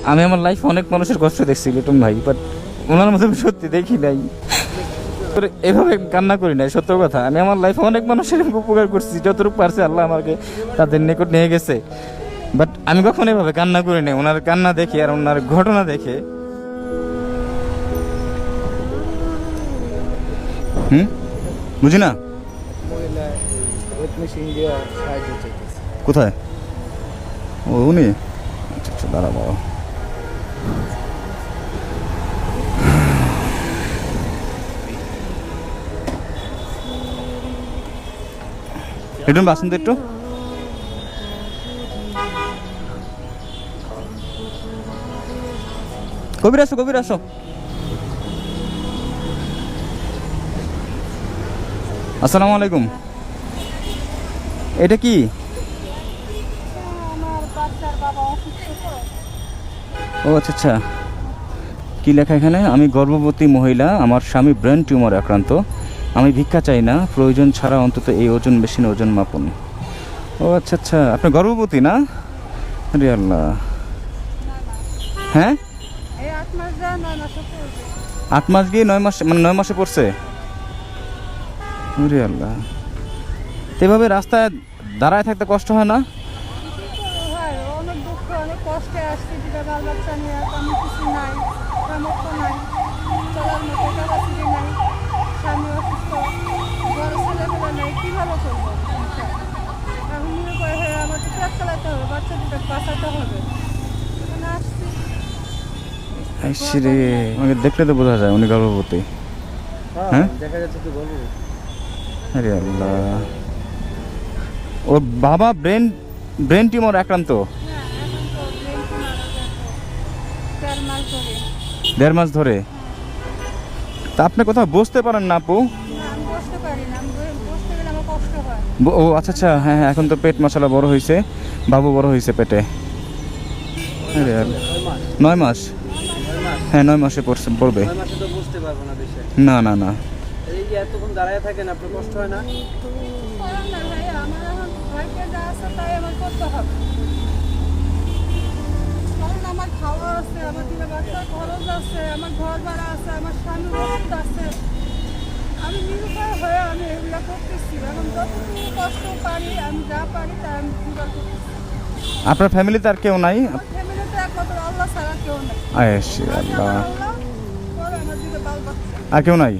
আমি আমার লাইফে অনেক মানুষের কষ্ট দেখছি লিটন ভাই, বাট ওনার মতো আমি সত্যি দেখি নাই। এভাবে কান্না করি নাই, সত্য কথা। আমি আমার লাইফে অনেক মানুষের উপকার করছি, যতটুকু পারছে আল্লাহ আমাকে তাদের নিকট নিয়ে গেছে, বাট আমি কখনো এভাবে কান্না করি নাই ওনার কান্না দেখে আর ওনার ঘটনা দেখে। বুঝি না কোথায় ও উনি? আচ্ছা আচ্ছা, দাঁড়া বাবা। একটু বাসন তো একটু। কবির আসো, কবির আসো। আসসালামু আলাইকুম। এটা কি? ও আচ্ছা আচ্ছা, কি লেখা এখানে? আমি গর্ভবতী মহিলা, আমার স্বামী ব্রেন টিউমার আক্রান্ত। আমি ভিক্ষা চাই না, প্রয়োজন ছাড়া অন্তত এই ওজন মেশিনে ওজন মাপুন। ও আচ্ছা আচ্ছা, আপনি গর্ভবতী না? আরে আল্লাহ। হ্যাঁ, 8 মাস গিয়ে 9 মাস, মানে 9 মাসে পড়ছে। আরে আল্লাহ, এভাবে রাস্তায় দাঁড়ায় থাকতে কষ্ট হয় না? অনেক দুঃখ, অনেক কষ্টে আসছি, দুটা বাল বাচ্চা নিয়ে, আমি কিছু নাই, সামর্থ্য নাই, চলার মতো ক্যাপাসিটি নাই, স্বামী অসুস্থ, বড় ছেলেপেলে নাই, কীভাবে করবো? এখন মনে করে হ্যাঁ আমার তো পেট চালাতে হবে, বাচ্চা দুটো বাঁচাতে হবে, এখানে আসছি। রে, আমাকে দেখলে তো বোঝা যায় উনি গর্ভবতী। হ্যাঁ, দেখা যাচ্ছে তো গর্ভবতী। আরে আল্লাহ, ওর বাবা ব্রেন টিউমার আক্রান্ত। হ্যাঁ, এখন তো ব্রেন টিউমার আক্রান্ত, 4 মাস ধরে। 1.5 মাস ধরে? তা আপনি কোথাও বসতে পারেন না আপু? না, আমি বসতে পারি না, আমি বসতে গেলে আমার কষ্ট হয়। ও আচ্ছা আচ্ছা, হ্যাঁ হ্যাঁ, এখন তো পেট মশলা বড় হয়েছে, বাবু বড় হয়েছে পেটে। আরে আল্লাহ, 9 মাস? হ্যাঁ 9 মাসে পড়বে। 9 মাসে তো বুঝতে পারবো না বেশি। না না না, এই যে এতক্ষণ দাঁড়ায় থাকেন, আপনার কষ্ট হয় না? করার না ভাই, আমার এখন ভাইকে যা আছে তাই আমার করতে হবে, কারণ আমার খাওয়া আছে, আমার দিনে বাচ্চার খরচ আছে, আমার ঘর ভাড়া আছে, আমার স্বামীর ওষুধ আছে, আমি নিরুপায় হয়ে আমি এগুলো করতেছি। এখন যতটুকু কষ্ট পারি, আমি যা পারি তাই আমি জোগাড় করতেছি। আপনার ফ্যামিলিতে আর কেউ নাই? আমার ফ্যামিলিতে একমাত্র আল্লাহ ছাড়া কেউ নেই। আয়েশি আমি আল্লাহ, আমার আল্লাহ, পরে আমার দিকে বাল বাচ্চা। আর কেউ নাই?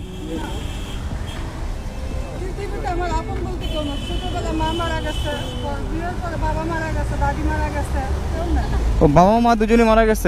পৃথিবীতে আমার আপন বলতে কেউ না। ছোটবেলায় মা মারা গেছে, বিয়ের পরে বাবা মারা গেছে, দাদি মারা গেছে, কেউ নেই। ও বাবা মা দুজনই মারা গেছে?